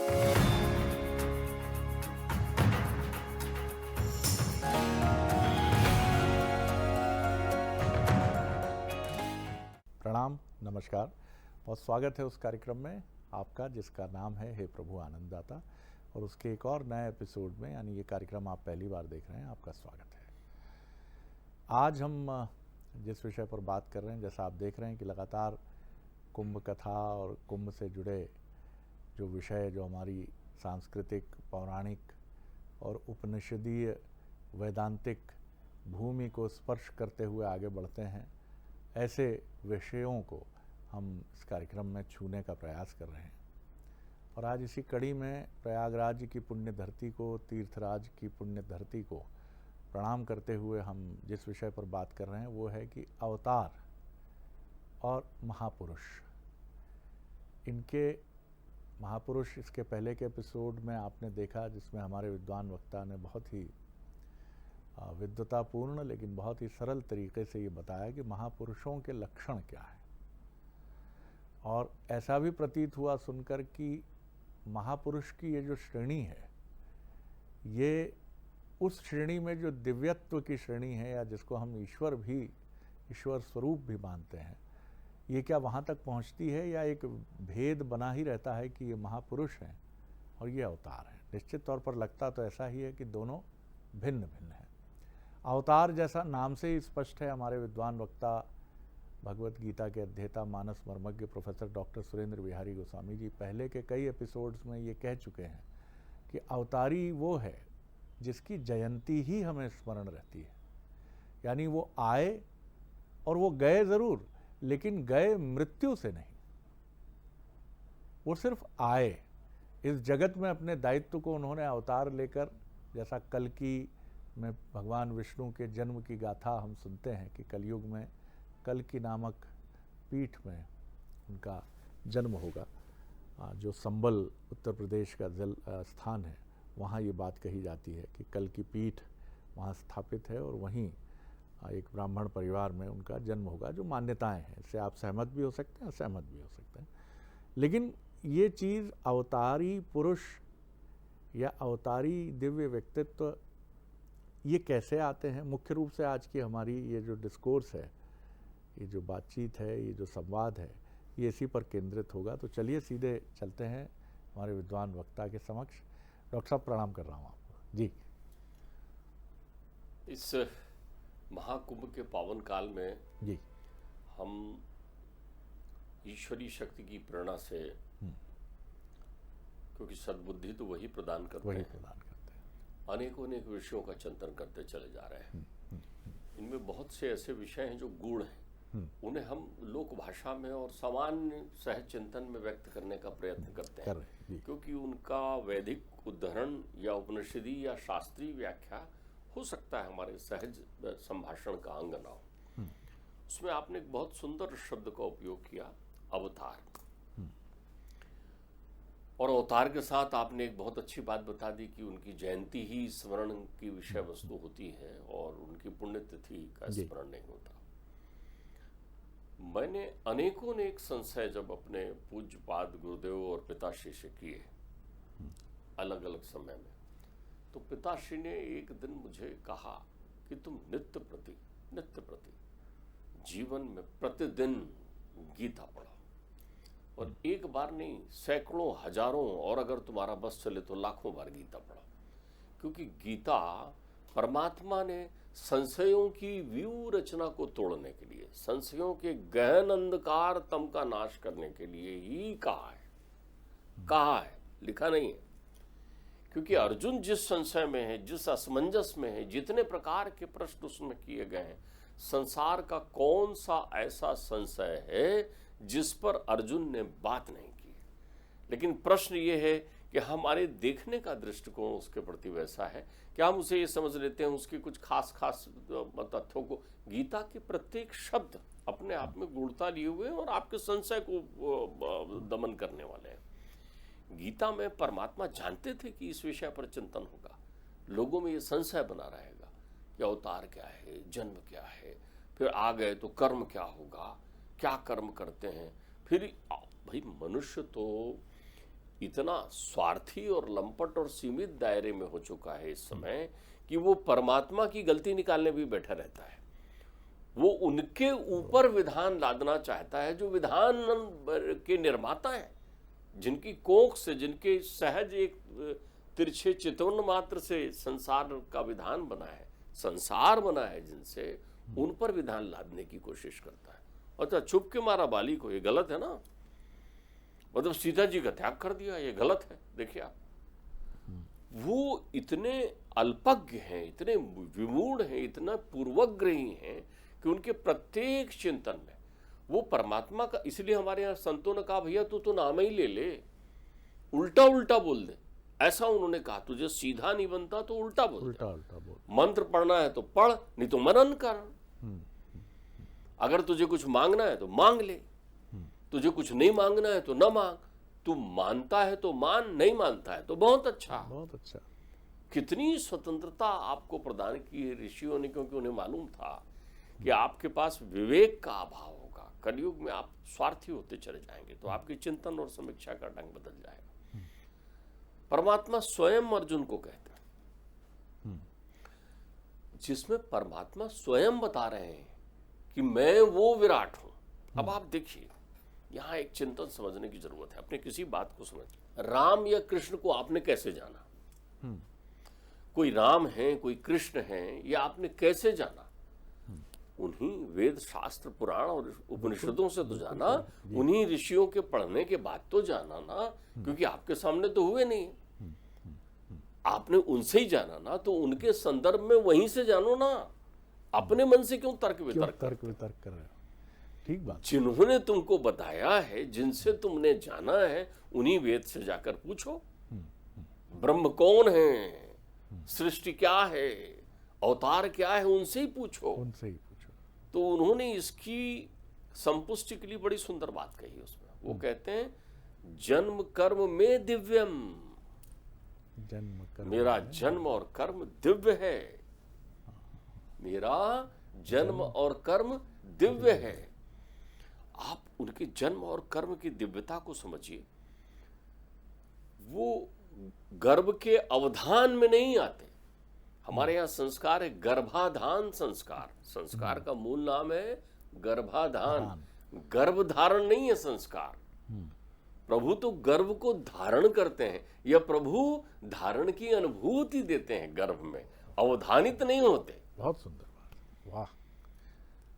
प्रणाम, नमस्कार। बहुत स्वागत है उस कार्यक्रम में आपका जिसका नाम है हे प्रभु आनंददाता, और उसके एक और नए एपिसोड में, यानी ये कार्यक्रम आप पहली बार देख रहे हैं, आपका स्वागत है। आज हम जिस विषय पर बात कर रहे हैं, जैसा आप देख रहे हैं कि लगातार कुंभ कथा और कुंभ से जुड़े जो विषय जो हमारी सांस्कृतिक, पौराणिक और उपनिषदीय वैदांतिक भूमि को स्पर्श करते हुए आगे बढ़ते हैं, ऐसे विषयों को हम इस कार्यक्रम में छूने का प्रयास कर रहे हैं। और आज इसी कड़ी में प्रयागराज की पुण्य धरती को, तीर्थराज की पुण्य धरती को प्रणाम करते हुए हम जिस विषय पर बात कर रहे हैं वो है कि अवतार और महापुरुष। इनके महापुरुष, इसके पहले के एपिसोड में आपने देखा जिसमें हमारे विद्वान वक्ता ने बहुत ही विद्वतापूर्ण लेकिन बहुत ही सरल तरीके से ये बताया कि महापुरुषों के लक्षण क्या है। और ऐसा भी प्रतीत हुआ सुनकर कि महापुरुष की ये जो श्रेणी है, ये उस श्रेणी में जो दिव्यत्व की श्रेणी है, या जिसको हम ईश्वर स्वरूप भी मानते हैं, ये क्या वहाँ तक पहुँचती है, या एक भेद बना ही रहता है कि ये महापुरुष हैं और ये अवतार हैं। निश्चित तौर पर लगता तो ऐसा ही है कि दोनों भिन्न भिन्न हैं। अवतार जैसा नाम से ही स्पष्ट है, हमारे विद्वान वक्ता भगवत गीता के अध्येता, मानस मर्मज्ञ प्रोफेसर डॉक्टर सुरेंद्र बिहारी गोस्वामी जी पहले के कई एपिसोड्स में ये कह चुके हैं कि अवतारी वो है जिसकी जयंती ही हमें स्मरण रहती है। यानी वो आए और वो गए ज़रूर, लेकिन गए मृत्यु से नहीं, वो सिर्फ आए। इस जगत में अपने दायित्व को उन्होंने अवतार लेकर, जैसा कल्कि में भगवान विष्णु के जन्म की गाथा हम सुनते हैं कि कलयुग में कल्कि नामक पीठ में उनका जन्म होगा, जो संबल उत्तर प्रदेश का स्थान है, वहाँ ये बात कही जाती है कि कल्कि पीठ वहाँ स्थापित है और वहीं एक ब्राह्मण परिवार में उनका जन्म होगा। जो मान्यताएं हैं, इससे आप सहमत भी हो सकते हैं, असहमत भी हो सकते हैं, लेकिन ये चीज़ अवतारी पुरुष या अवतारी दिव्य व्यक्तित्व ये कैसे आते हैं, मुख्य रूप से आज की हमारी ये जो डिस्कोर्स है, ये जो बातचीत है, ये जो संवाद है, ये इसी पर केंद्रित होगा। तो चलिए सीधे चलते हैं हमारे विद्वान वक्ता के समक्ष। डॉक्टर साहब, प्रणाम कर रहा हूँ आपको जी। इस महाकुंभ के पावन काल में जी हम ईश्वरीय शक्ति की प्रेरणा से, क्योंकि सद्बुद्धि तो वही प्रदान करते हैं, अनेक विषयों का चिंतन करते चले जा रहे हैं। इनमें बहुत से ऐसे विषय हैं जो गूढ़ हैं, उन्हें हम लोक भाषा में और सामान्य सहज चिंतन में व्यक्त करने का प्रयत्न करते हैं, क्योंकि उनका वैदिक उद्धरण या उपनिषदी या शास्त्रीय व्याख्या हो सकता है हमारे सहज संभाषण का अंग ना हो। उसमें आपने एक बहुत सुंदर शब्द का उपयोग किया, अवतार। और अवतार के साथ आपने एक बहुत अच्छी बात बता दी कि उनकी जयंती ही स्मरण की विषय वस्तु होती है और उनकी पुण्यतिथि का स्मरण नहीं होता। मैंने अनेकों ने एक संशय जब अपने पूज्यपाद गुरुदेव और पिताश्री से किए अलग अलग समय में, तो पिताश्री ने एक दिन मुझे कहा कि तुम नित्य प्रति जीवन में प्रतिदिन गीता पढ़ो, और एक बार नहीं, सैकड़ों, हजारों, और अगर तुम्हारा बस चले तो लाखों बार गीता पढ़ो। क्योंकि गीता परमात्मा ने संशयों की व्यू रचना को तोड़ने के लिए, संशयों के गहन अंधकार तम का नाश करने के लिए ही कहा है, लिखा नहीं है। क्योंकि अर्जुन जिस संशय में है, जिस असमंजस में है, जितने प्रकार के प्रश्न उसमें किए गए हैं, संसार का कौन सा ऐसा संशय है जिस पर अर्जुन ने बात नहीं की। लेकिन प्रश्न ये है कि हमारे देखने का दृष्टिकोण उसके प्रति वैसा है कि हम उसे ये समझ लेते हैं उसकी कुछ खास तथ्यों को। गीता के प्रत्येक शब्द अपने आप में गूढ़ता लिए हुए हैं और आपके संशय को दमन करने वाले हैं। गीता में परमात्मा जानते थे कि इस विषय पर चिंतन होगा, लोगों में ये संशय बना रहेगा कि अवतार क्या है, जन्म क्या है, फिर आ गए तो कर्म क्या होगा, क्या कर्म करते हैं। फिर भाई मनुष्य तो इतना स्वार्थी और लंपट और सीमित दायरे में हो चुका है इस समय कि वो परमात्मा की गलती निकालने भी बैठा रहता है। वो उनके ऊपर विधान लादना चाहता है जो विधान के निर्माता हैं, जिनकी कोख से, जिनके सहज एक तिरछे चितवन मात्र से संसार का विधान बना है, संसार बना है जिनसे, उन पर विधान लादने की कोशिश करता है। अच्छा, छुप के मारा बाली को, ये गलत है ना। मतलब सीता जी का त्याग कर दिया, ये गलत है। देखिए आप, वो इतने अल्पज्ञ हैं, इतने विमूढ़ हैं, इतना पूर्वग्रही हैं कि उनके प्रत्येक चिंतन में वो परमात्मा का, इसलिए हमारे यहाँ संतों ने कहा भैया तू तो नाम ही ले ले, उल्टा उल्टा बोल दे। ऐसा उन्होंने कहा, तुझे सीधा नहीं बनता तो उल्टा बोल, उल्टा उल्टा बोल। मंत्र पढ़ना है तो पढ़, नहीं तो मनन कर। अगर तुझे कुछ मांगना है तो मांग ले, तुझे कुछ नहीं मांगना है तो न मांग। तू मानता है तो मान, नहीं मानता है तो बहुत अच्छा। बहुत अच्छा। कितनी स्वतंत्रता आपको प्रदान की है ऋषियों ने, क्योंकि उन्हें मालूम था कि आपके पास विवेक का अभाव होगा, कलयुग में आप स्वार्थी होते चले जाएंगे, तो आपकी चिंतन और समीक्षा का ढंग बदल जाएगा। परमात्मा स्वयं अर्जुन को कहते हैं, जिसमें परमात्मा स्वयं बता रहे हैं कि मैं वो विराट हूं। अब आप देखिए, यहां एक चिंतन समझने की जरूरत है, अपने किसी बात को समझ। राम या कृष्ण को आपने कैसे जाना? कोई राम है, कोई कृष्ण है, या आपने कैसे जाना? उन्हीं वेद शास्त्र पुराण और उपनिषदों से तो जाना, उन्हीं ऋषियों के पढ़ने के बाद तो जाना ना, क्योंकि आपके सामने तो हुए नहीं। आपने उनसे ही जाना ना, तो उनके संदर्भ में वहीं से जानो ना। अपने मन से क्यों तर्क वितर्क कर रहे हो? ठीक बात। जिन्होंने तुमको बताया है, जिनसे तुमने जाना है, उन्हीं वेद से जाकर पूछो। ब्रह्म कौन है, सृष्टि क्या है, अवतार क्या है, उनसे ही पूछो। उनसे ही पूछो। तो उन्होंने इसकी संपुष्टि के लिए बड़ी सुंदर बात कही उसमें। वो कहते हैं, जन्म कर्म में दिव्यम, जन्म कर्म, मेरा जन्म और कर्म दिव्य है, मेरा जन्म और कर्म दिव्य है। आप उनके जन्म और कर्म की दिव्यता को समझिए। वो गर्भ के अवधान में नहीं आते। हमारे यहाँ संस्कार है गर्भाधान संस्कार। संस्कार का मूल नाम है गर्भाधान। गर्भ धारण नहीं है संस्कार। प्रभु तो गर्भ को धारण करते हैं, या प्रभु धारण की अनुभूति देते हैं गर्भ में, अवधानित नहीं होते। बहुत सुंदर बात, वाह।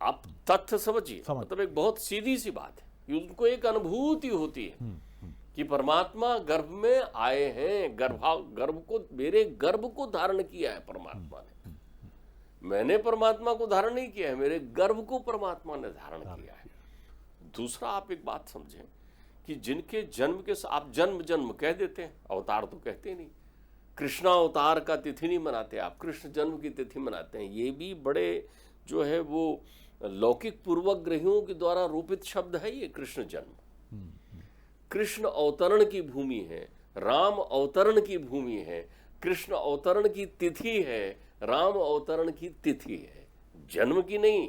आप तथ्य समझिए, मतलब एक बहुत सीधी सी बात है कि उनको एक अनुभूति होती है कि परमात्मा गर्भ में आए हैं, गर्भ को, मेरे गर्भ को धारण किया है परमात्मा ने। मैंने परमात्मा को धारण नहीं किया है, मेरे गर्भ को परमात्मा ने धारण किया है। दूसरा, आप एक बात समझें कि जिनके जन्म के आप जन्म जन्म कह देते हैं, अवतार तो कहते नहीं। कृष्णा अवतार का तिथि नहीं मनाते आप, कृष्ण जन्म की तिथि मनाते हैं। ये भी बड़े जो है वो लौकिक पूर्वग्रहियों के द्वारा रूपित शब्द है ये कृष्ण जन्म। कृष्ण अवतरण की भूमि है, राम अवतरण की भूमि है, कृष्ण अवतरण की तिथि है, राम अवतरण की तिथि है, जन्म की नहीं।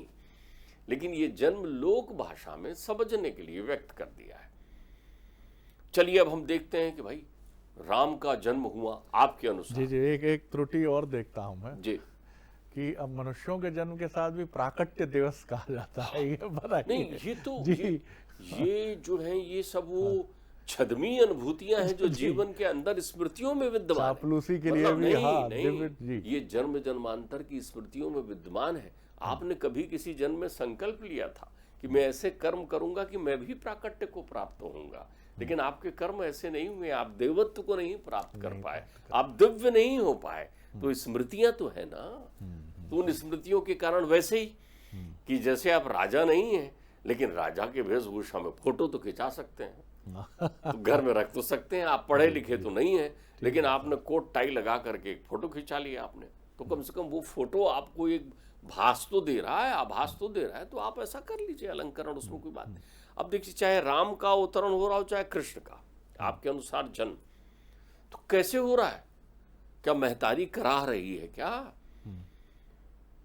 लेकिन ये जन्म लोक भाषा में समझने के लिए व्यक्त कर दिया है। चलिए अब हम देखते हैं कि भाई राम का जन्म हुआ आपके अनुसार। जी, एक त्रुटि और देखता हूं मैं जी, कि अब मनुष्यों के जन्म के साथ भी प्राकट्य दिवस कहा जाता है, ये पता नहीं, ये तो ये जो है ये सब वो छद्मी अनुभूतियां हैं जो जीवन के अंदर स्मृतियों में विद्यमान है। चापलूसी के लिए भी, नहीं, ये जन्म जन्मांतर की स्मृतियों में विद्यमान है। आपने कभी किसी जन्म में संकल्प लिया था कि मैं ऐसे कर्म करूंगा कि मैं भी प्राकट्य को प्राप्त होऊंगा, लेकिन आपके कर्म ऐसे नहीं हुए, आप देवत्व को नहीं प्राप्त कर पाए, आप दिव्य नहीं हो पाए। तो स्मृतियां तो है ना, तो उन स्मृतियों के कारण वैसे ही कि जैसे आप राजा नहीं है, लेकिन राजा के वेशभूषा में फोटो तो खिंचा सकते हैं, तो घर में रख तो सकते हैं। आप पढ़े लिखे तो नहीं है, लेकिन आपने कोट टाई लगा करके एक फोटो खिंचा लिया आपने, तो कम से कम वो फोटो आपको एक भास तो दे रहा है, आभास तो दे रहा है। तो आप ऐसा कर लीजिए, अलंकरण, उसमें कोई बात नहीं। अब देखिए, चाहे राम का अवतरण हो रहा हो, चाहे कृष्ण का, आपके अनुसार जन्म तो कैसे हो रहा है? क्या महतारी करा रही है क्या?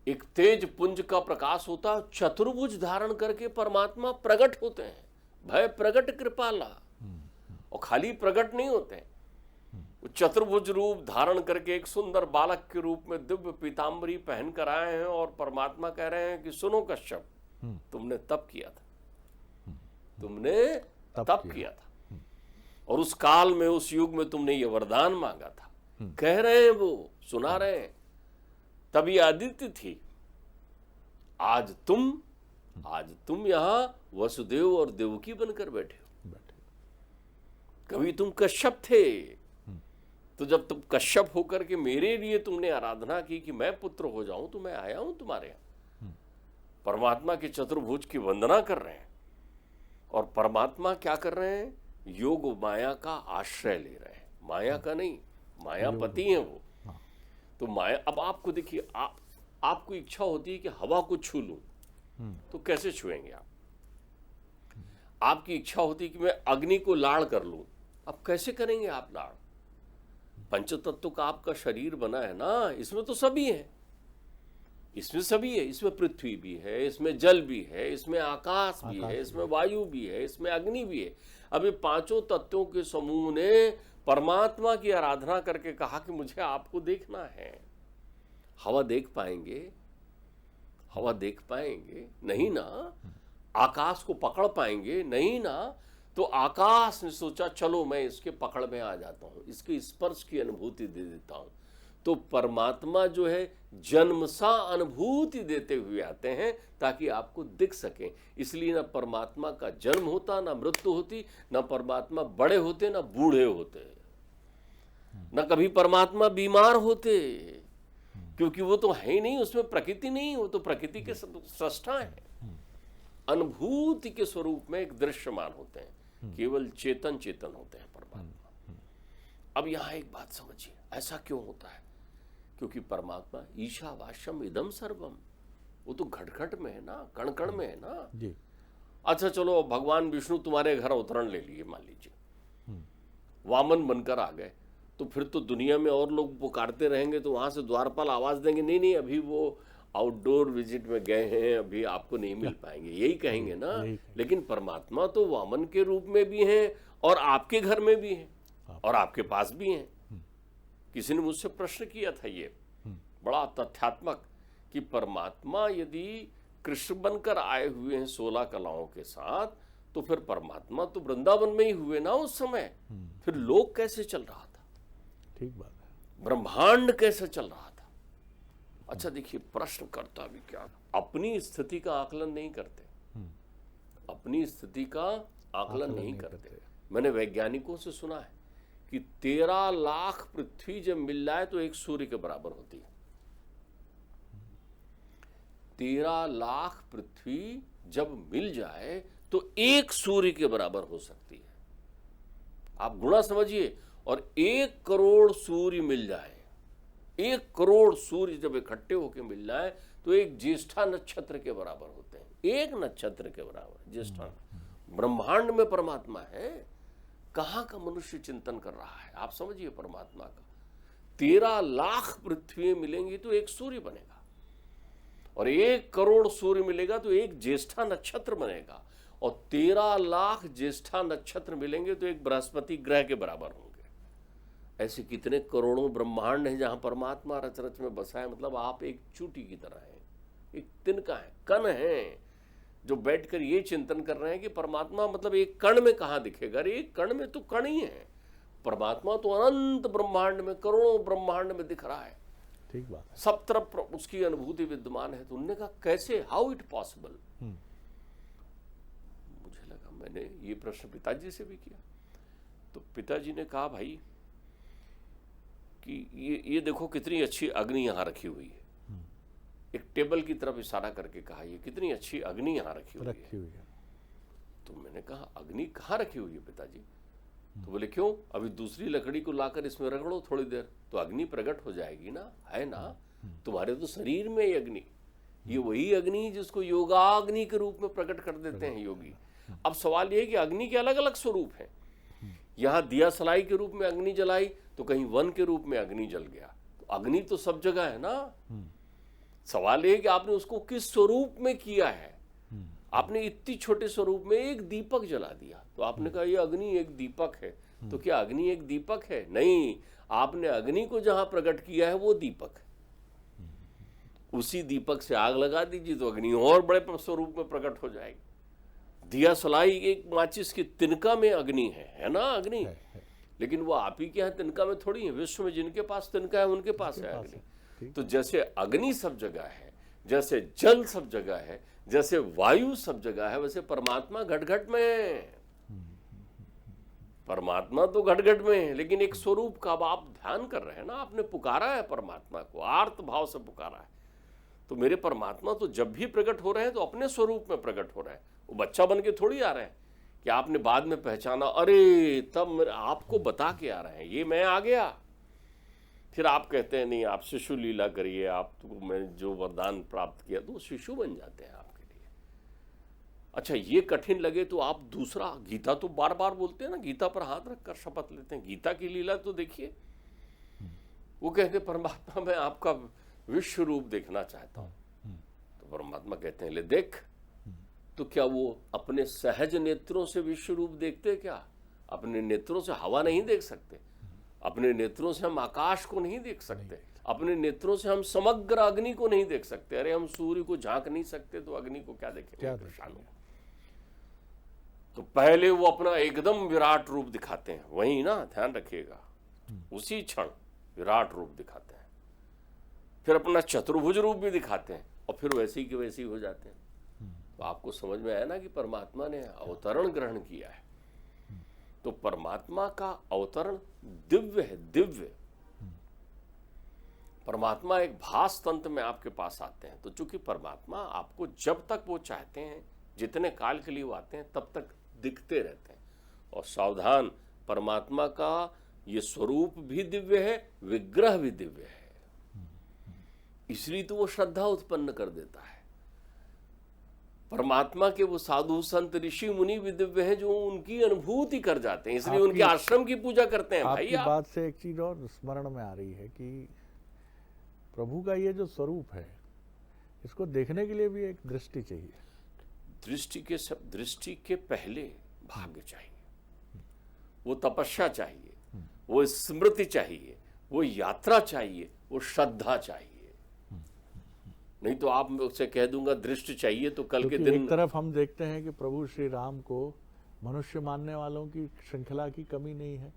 एक तेज पुंज का प्रकाश होता है, चतुर्भुज धारण करके परमात्मा प्रकट होते हैं। भय प्रकट कृपाला, और खाली प्रकट नहीं होते हैं, वो चतुर्भुज रूप धारण करके एक सुंदर बालक के रूप में दिव्य पीताम्बरी पहन कर आए हैं और परमात्मा कह रहे हैं कि सुनो कश्यप, तुमने तप किया था, तुमने तप किया था, और उस काल में उस युग में तुमने ये वरदान मांगा था। कह रहे हैं वो, सुना रहे हैं, तभी आदित्य थी, आज तुम यहां वसुदेव और देवकी बनकर बैठे हो। कभी तुम कश्यप थे, तो जब तुम कश्यप होकर के मेरे लिए तुमने आराधना की कि मैं पुत्र हो जाऊं, तो मैं आया हूं तुम्हारे यहां। परमात्मा के चतुर्भुज की वंदना कर रहे हैं, और परमात्मा क्या कर रहे हैं, योग माया का आश्रय ले रहे हैं, माया का नहीं, मायापति हैं वो। तो माया, अब आपको देखिए, आपको इच्छा होती है कि हवा को छू लूं, तो कैसे छुएंगे आप? आपकी इच्छा होती है कि मैं अग्नि को लाड़ कर लूं, अब कैसे करेंगे आप लाड़? पंचतत्व का आपका शरीर बना है ना, इसमें तो सभी है, इसमें सभी है, इसमें पृथ्वी भी है, इसमें जल भी है, इसमें आकाश भी है, इसमें वायु भी है, इसमें अग्नि भी है। अब ये पांचों तत्वों के समूह ने परमात्मा की आराधना करके कहा कि मुझे आपको देखना है। हवा देख पाएंगे? हवा देख पाएंगे? नहीं ना। आकाश को पकड़ पाएंगे? नहीं ना। तो आकाश ने सोचा चलो मैं इसके पकड़ में आ जाता हूं, इसके स्पर्श की अनुभूति दे देता हूं। तो परमात्मा जो है जन्मसा अनुभूति देते हुए आते हैं ताकि आपको दिख सके। इसलिए ना परमात्मा का जन्म होता, ना मृत्यु होती, ना परमात्मा बड़े होते, ना बूढ़े होते, ना कभी परमात्मा बीमार होते, क्योंकि वो तो है ही नहीं, उसमें प्रकृति नहीं, वो तो प्रकृति के सृष्टा है। अनुभूति के स्वरूप में एक दृश्यमान होते हैं, केवल चेतन होते हैं परमात्मा। अब यहां एक बात समझिए, ऐसा क्यों होता है? क्योंकि परमात्मा ईशावास्यम इदम सर्वम, वो तो घट-घट में है ना, कण-कण में है ना जी। अच्छा चलो, भगवान विष्णु तुम्हारे घर अवतरण ले लिए, मान लीजिए वामन बनकर आ गए, तो फिर तो दुनिया में और लोग पुकारते रहेंगे, तो वहां से द्वारपाल आवाज देंगे नहीं नहीं अभी वो आउटडोर विजिट में गए हैं, अभी आपको नहीं मिल पाएंगे, यही कहेंगे ना। लेकिन परमात्मा तो वामन के रूप में भी हैं और आपके घर में भी हैं और आपके पास भी हैं। किसी ने मुझसे प्रश्न किया था ये बड़ा तथ्यात्मक, कि परमात्मा यदि कृष्ण बनकर आए हुए हैं 16 कलाओं के साथ, तो फिर परमात्मा तो वृंदावन में ही हुए ना उस समय, फिर लोक कैसे चल रहा था? ठीक बात है। ब्रह्मांड कैसे चल रहा था? अच्छा देखिए, प्रश्न करता भी क्या, अपनी स्थिति का आकलन नहीं करते, अपनी स्थिति का आकलन नहीं करते। मैंने वैज्ञानिकों से सुना है कि 13 लाख पृथ्वी जब मिल जाए तो एक सूर्य के बराबर होती है। 13 लाख पृथ्वी जब मिल जाए तो एक सूर्य के बराबर हो सकती है। आप गुणा समझिए, और 1 करोड़ सूर्य मिल जाए, 1 करोड़ सूर्य जब इकट्ठे होकर मिल जाए तो एक ज्येष्ठा नक्षत्र के बराबर होते हैं, एक नक्षत्र के बराबर ज्येष्ठा। ब्रह्मांड में परमात्मा है, कहां का मनुष्य चिंतन कर रहा है? आप समझिए परमात्मा का। 13 लाख पृथ्वी मिलेंगी तो एक सूर्य बनेगा, और 1 करोड़ सूर्य मिलेगा तो एक ज्येष्ठा नक्षत्र बनेगा, और 13 लाख ज्येष्ठा नक्षत्र मिलेंगे तो एक बृहस्पति ग्रह के बराबर होंगे। ऐसे कितने करोड़ों ब्रह्मांड हैं जहां परमात्मा रच रच में बसा है। मतलब आप एक चूटी की तरह हैं, एक तिनका है, कण है, जो बैठकर ये चिंतन कर रहे हैं कि परमात्मा मतलब एक कण में कहां दिखेगा। अरे एक कण में तो कण ही है, परमात्मा तो अनंत ब्रह्मांड में, करोड़ों ब्रह्मांड में दिख रहा है। ठीक बात है। सब तरफ उसकी अनुभूति विद्यमान है। तो उन्होंने कहा कैसे, हाउ इट पॉसिबल? मुझे लगा, मैंने ये प्रश्न पिताजी से भी किया, तो पिताजी ने कहा भाई कि ये देखो कितनी अच्छी अग्नि यहां रखी हुई है। एक टेबल की तरफ इशारा करके कहा, ये कितनी अच्छी अग्नि यहां रखी हुई है। तो मैंने कहा अग्नि कहाँ रखी हुई है पिताजी? तो बोले क्यों, अभी दूसरी लकड़ी को लाकर इसमें रगड़ो थोड़ी देर तो अग्नि प्रकट हो जाएगी ना, है ना। तुम्हारे तो शरीर में ये अग्नि, ये वही अग्नि जिसको योगाग्नि के रूप में प्रकट कर देते हैं योगी। अब सवाल ये है कि अग्नि के अलग अलग स्वरूप हैं। यहाँ दिया सलाई के रूप में अग्नि जलाई, तो कहीं वन के रूप में अग्नि जल गया। तो अग्नि तो सब जगह है ना। सवाल ये है कि आपने उसको किस स्वरूप में किया है। आपने इतनी छोटे स्वरूप में एक दीपक जला दिया, तो आपने कहा ये अग्नि एक दीपक है। तो क्या अग्नि एक दीपक है? नहीं, आपने अग्नि को जहां प्रकट किया है वो दीपक है। उसी दीपक से आग लगा दीजिए तो अग्नि और बड़े स्वरूप में प्रकट हो जाएगी। दिया सलाई एक माचिस की तिनका में अग्नि है ना अग्नि, लेकिन वो आप ही के यहाँ तिनका में थोड़ी है। विश्व में जिनके पास तिनका है उनके पास है अग्नि। तो जैसे अग्नि सब जगह है, जैसे जल सब जगह है, जैसे वायु सब जगह है, वैसे परमात्मा घट घट में है। परमात्मा तो घट घट में है, लेकिन एक स्वरूप का अब आप ध्यान कर रहे हैं ना, आपने पुकारा है परमात्मा को, आर्त भाव से पुकारा है। तो मेरे परमात्मा तो जब भी प्रकट हो रहे हैं तो अपने स्वरूप में प्रकट हो रहे हैं, वो बच्चा बन के थोड़ी आ रहे हैं कि आपने बाद में पहचाना, अरे तब आपको बता के आ रहे हैं ये मैं आ गया। फिर आप कहते हैं नहीं आप शिशु लीला करिए, आप तो मैं जो वरदान प्राप्त किया, तो शिशु बन जाते हैं आपके लिए। अच्छा ये कठिन लगे तो आप दूसरा, गीता तो बार बार बोलते हैं ना, गीता पर हाथ रखकर शपथ लेते हैं। गीता की लीला तो देखिए, वो कहते परमात्मा मैं आपका विश्व रूप देखना चाहता हूं। तो परमात्मा कहते हैं ले देख। तो क्या वो अपने सहज नेत्रों से विश्व रूप देखते? क्या अपने नेत्रों से हवा नहीं देख सकते? अपने नेत्रों से हम आकाश को नहीं देख सकते? अपने नेत्रों से हम समग्र अग्नि को नहीं देख सकते? अरे हम सूर्य को झांक नहीं सकते तो अग्नि को क्या देखेंगे? परेशान हो। तो पहले वो अपना एकदम विराट रूप दिखाते हैं, वही ना ध्यान रखिएगा, उसी क्षण विराट रूप दिखाते हैं, फिर अपना चतुर्भुज रूप भी दिखाते हैं, और फिर वैसे ही के वैसे ही हो जाते हैं। तो आपको समझ में आया ना कि परमात्मा ने अवतरण ग्रहण किया है। तो परमात्मा का अवतरण दिव्य है, दिव्य। परमात्मा एक भास तंत्र में आपके पास आते हैं। तो चूंकि परमात्मा आपको जब तक वो चाहते हैं, जितने काल के लिए वो आते हैं, तब तक दिखते रहते हैं। और सावधान, परमात्मा का ये स्वरूप भी दिव्य है, विग्रह भी दिव्य है, इसलिए तो वो श्रद्धा उत्पन्न कर देता है। परमात्मा के वो साधु संत ऋषि मुनि भी दिव्य हैं, जो उनकी अनुभूति कर जाते हैं, इसलिए उनके आश्रम की पूजा करते हैं। भाई आपकी बात से एक चीज और स्मरण में आ रही है कि प्रभु का ये जो स्वरूप है, इसको देखने के लिए भी एक दृष्टि चाहिए। दृष्टि के पहले भाग्य चाहिए, वो तपस्या चाहिए, वो स्मृति चाहिए, वो यात्रा चाहिए, वो श्रद्धा चाहिए। नहीं तो आप उससे कह दूंगा दृष्टि चाहिए तो कल के दिन। एक तरफ हम देखते हैं कि प्रभु श्री राम को मनुष्य मानने वालों की श्रृंखला की कमी नहीं है,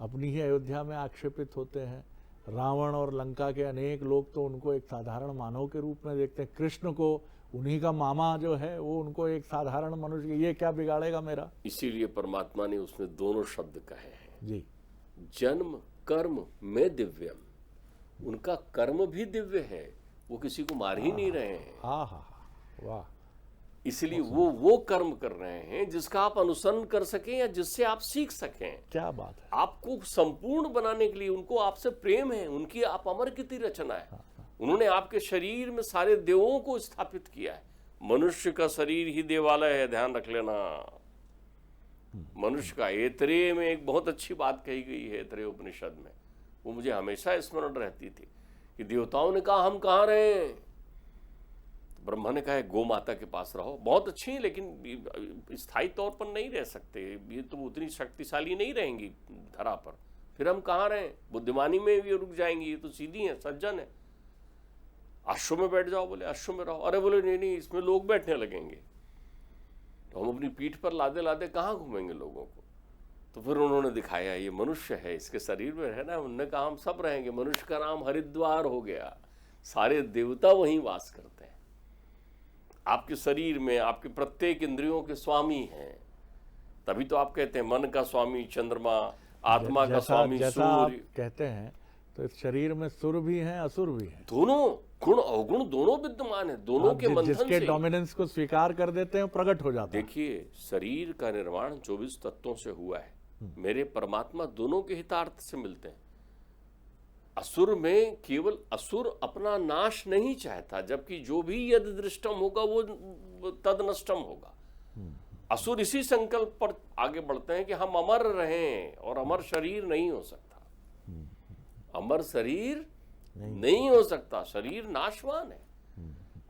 अपनी ही अयोध्या में आक्षेपित होते हैं। रावण और लंका के अनेक लोग तो उनको एक साधारण मानव के रूप में देखते हैं। कृष्ण को उन्हीं का मामा जो है वो उनको एक साधारण मनुष्य, ये क्या बिगाड़ेगा मेरा। इसीलिए परमात्मा ने उसमें दोनों शब्द कहे हैं जी, जन्म कर्म में दिव्यम। उनका कर्म भी दिव्य है, वो किसी को मार ही नहीं रहे हैं। वाह। इसलिए वो कर्म कर रहे हैं जिसका आप अनुसरण कर सकें या जिससे आप सीख सकें। क्या बात है। आपको संपूर्ण बनाने के लिए उनको आपसे प्रेम है, उनकी आप अमर कीर्ति रचना है। उन्होंने आपके शरीर में सारे देवों को स्थापित किया है। मनुष्य का शरीर ही देवालय है, ध्यान रख लेना। मनुष्य का ऐतरेय में एक बहुत अच्छी बात कही गई है, ऐतरेय उपनिषद में, वो मुझे हमेशा स्मरण रहती थी कि देवताओं ने कहा हम कहाँ रहे, ब्रह्मा ने कहा गौ माता के पास रहो। बहुत अच्छी है, लेकिन स्थायी तौर पर नहीं रह सकते, ये तो उतनी शक्तिशाली नहीं रहेंगी धरा पर। फिर हम कहाँ रहे, बुद्धिमानी में भी रुक जाएंगी, ये तो सीधी है, सज्जन है। अश्व में बैठ जाओ, बोले अश्व में रहो। अरे बोले नहीं, इसमें लोग बैठने लगेंगे, तो हम अपनी पीठ पर लादे लादे कहाँ घूमेंगे लोगों को। तो फिर उन्होंने दिखाया ये मनुष्य है, इसके शरीर में है ना, उन्होंने कहा हम सब रहेंगे। मनुष्य का नाम हरिद्वार हो गया, सारे देवता वहीं वास करते हैं। आपके शरीर में आपके प्रत्येक इंद्रियों के स्वामी हैं। तभी तो आप कहते हैं मन का स्वामी चंद्रमा, आत्मा का स्वामी सूर्य कहते हैं। तो इस शरीर में सुर भी हैं, असुर भी हैं, दोनों गुण अवगुण दोनों विद्यमान है। दोनों के बंधन से जिसके डोमिनेंस को स्वीकार कर देते हैं प्रकट हो जाता है। देखिए, शरीर का निर्माण 24 तत्वों से हुआ है। मेरे परमात्मा दोनों के हितार्थ से मिलते हैं। असुर में केवल असुर अपना नाश नहीं चाहता, जबकि जो भी यद दृष्टम होगा वो तद नष्टम होगा। असुर इसी संकल्प पर आगे बढ़ते हैं कि हम अमर रहें, और अमर शरीर नहीं हो सकता, अमर शरीर नहीं हो सकता, शरीर नाशवान है।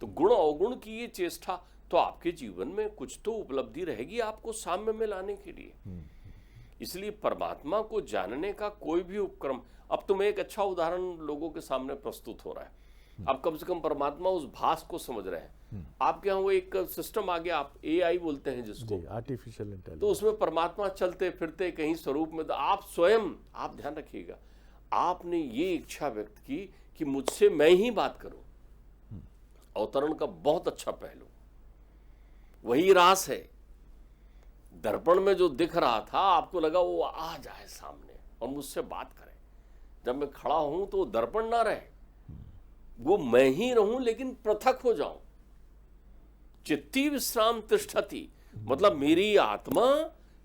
तो गुण अवगुण की ये चेष्टा तो आपके जीवन में कुछ तो उपलब्धि रहेगी आपको साम्य में लाने के लिए। इसलिए परमात्मा को जानने का कोई भी उपक्रम, अब तुम्हें एक अच्छा उदाहरण लोगों के सामने प्रस्तुत हो रहा है। अब कम से कम परमात्मा उस भास को समझ रहे हैं। आपके यहाँ वो एक सिस्टम आ गया, आप AI बोलते हैं जिसको, आर्टिफिशियल इंटेलिजेंस, तो उसमें परमात्मा चलते फिरते कहीं स्वरूप में, तो आप स्वयं, आप ध्यान रखिएगा, आपने ये इच्छा व्यक्त की कि मुझसे मैं ही बात करूं। अवतरण का बहुत अच्छा पहलू वही रास है। दर्पण में जो दिख रहा था आपको लगा वो आ जाए सामने और मुझसे बात करे। जब मैं खड़ा हूं तो दर्पण ना रहे, वो मैं ही रहूं लेकिन पृथक हो जाऊं। चित्ती विश्राम तिष्ठति, मतलब मेरी आत्मा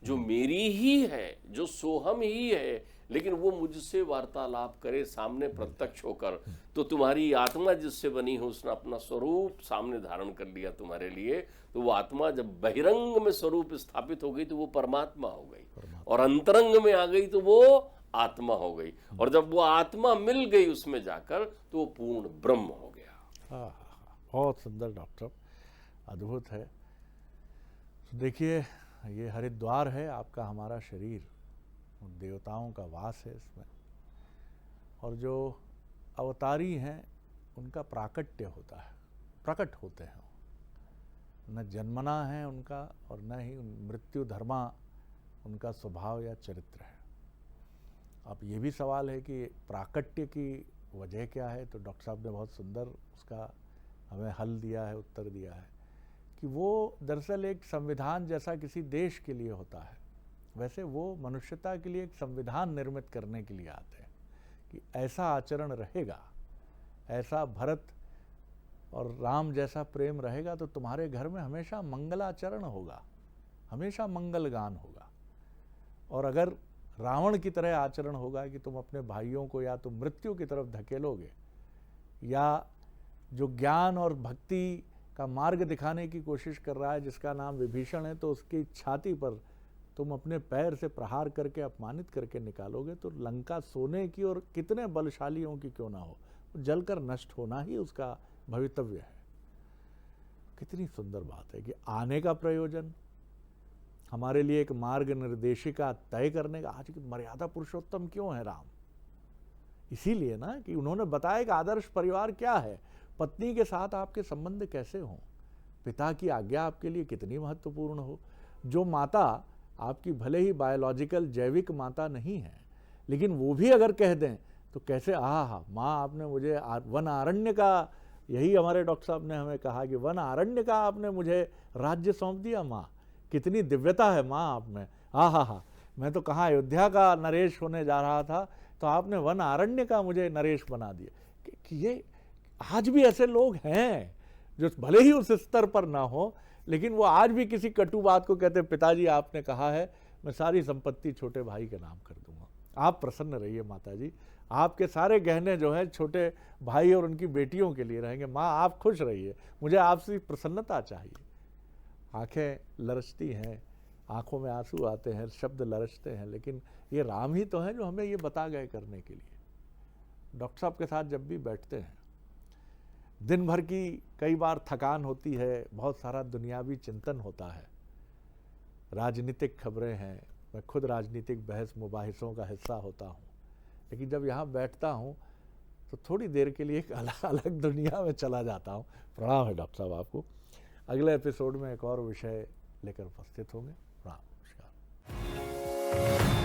जो मेरी ही है, जो सोहम ही है, लेकिन वो मुझसे वार्तालाप करे सामने प्रत्यक्ष होकर। तो तुम्हारी आत्मा जिससे बनी हो उसने अपना स्वरूप सामने धारण कर लिया तुम्हारे लिए। तो वो आत्मा जब बहिरंग में स्वरूप स्थापित हो गई तो वो परमात्मा हो गई, और अंतरंग में आ गई तो वो आत्मा हो गई, और जब वो आत्मा मिल गई उसमें जाकर तो वो पूर्ण ब्रह्म हो गया। बहुत सुंदर डॉक्टर, अद्भुत है। तो देखिए, ये हरिद्वार है आपका, हमारा शरीर, देवताओं का वास है इसमें, और जो अवतारी हैं उनका प्राकट्य होता है, प्रकट होते हैं। न जन्मना है उनका और न ही मृत्यु धर्मा उनका स्वभाव या चरित्र है। अब ये भी सवाल है कि प्राकट्य की वजह क्या है, तो डॉक्टर साहब ने बहुत सुंदर उसका हमें हल दिया है, उत्तर दिया है कि वो दरअसल एक संविधान जैसा किसी देश के लिए होता है, वैसे वो मनुष्यता के लिए एक संविधान निर्मित करने के लिए आते हैं कि ऐसा आचरण रहेगा, ऐसा भरत और राम जैसा प्रेम रहेगा तो तुम्हारे घर में हमेशा मंगलाचरण होगा, हमेशा मंगल गान होगा। और अगर रावण की तरह आचरण होगा कि तुम अपने भाइयों को या तो मृत्यु की तरफ धकेलोगे, या जो ज्ञान और भक्ति का मार्ग दिखाने की कोशिश कर रहा है जिसका नाम विभीषण है, तो उसकी छाती पर तुम अपने पैर से प्रहार करके अपमानित करके निकालोगे, तो लंका सोने की और कितने बलशालियों की क्यों ना हो, जलकर नष्ट होना ही उसका भवितव्य है। कितनी सुंदर बात है कि आने का प्रयोजन हमारे लिए एक मार्ग निर्देशिका तय करने का। आज की मर्यादा पुरुषोत्तम क्यों है राम? इसीलिए ना कि उन्होंने बताया कि आदर्श परिवार क्या है, पत्नी के साथ आपके संबंध कैसे हों, पिता की आज्ञा आपके लिए कितनी महत्वपूर्ण हो। जो माता आपकी भले ही बायोलॉजिकल जैविक माता नहीं है, लेकिन वो भी अगर कह दें तो कैसे, आहा माँ आपने मुझे वन आरण्य का, यही हमारे डॉक्टर साहब ने हमें कहा कि वन आरण्य का आपने मुझे राज्य सौंप दिया माँ, कितनी दिव्यता है माँ आप में, आहा मैं तो कहाँ अयोध्या का नरेश होने जा रहा था, तो आपने वन आरण्य का मुझे नरेश बना दिया। कि ये आज भी ऐसे लोग हैं जो भले ही उस स्तर पर ना हो, लेकिन वो आज भी किसी कटु बात को कहते हैं, पिताजी आपने कहा है मैं सारी संपत्ति छोटे भाई के नाम कर दूंगा, आप प्रसन्न रहिए माताजी, आपके सारे गहने जो है छोटे भाई और उनकी बेटियों के लिए रहेंगे, माँ आप खुश रहिए, मुझे आपसे प्रसन्नता चाहिए। आंखें लरचती हैं, आंखों में आंसू आते हैं, शब्द लरचते हैं, लेकिन ये राम ही तो हैं जो हमें ये बता गए करने के लिए। डॉक्टर साहब के साथ जब भी बैठते हैं, दिन भर की कई बार थकान होती है, बहुत सारा दुनियावी चिंतन होता है, राजनीतिक खबरें हैं, मैं खुद राजनीतिक बहस मुबाहिसों का हिस्सा होता हूँ, लेकिन जब यहाँ बैठता हूँ तो थोड़ी देर के लिए एक अलग दुनिया में चला जाता हूँ। प्रणाम है डॉक्टर साहब आपको। अगले एपिसोड में एक और विषय लेकर उपस्थित होंगे। प्रणाम, नमस्कार।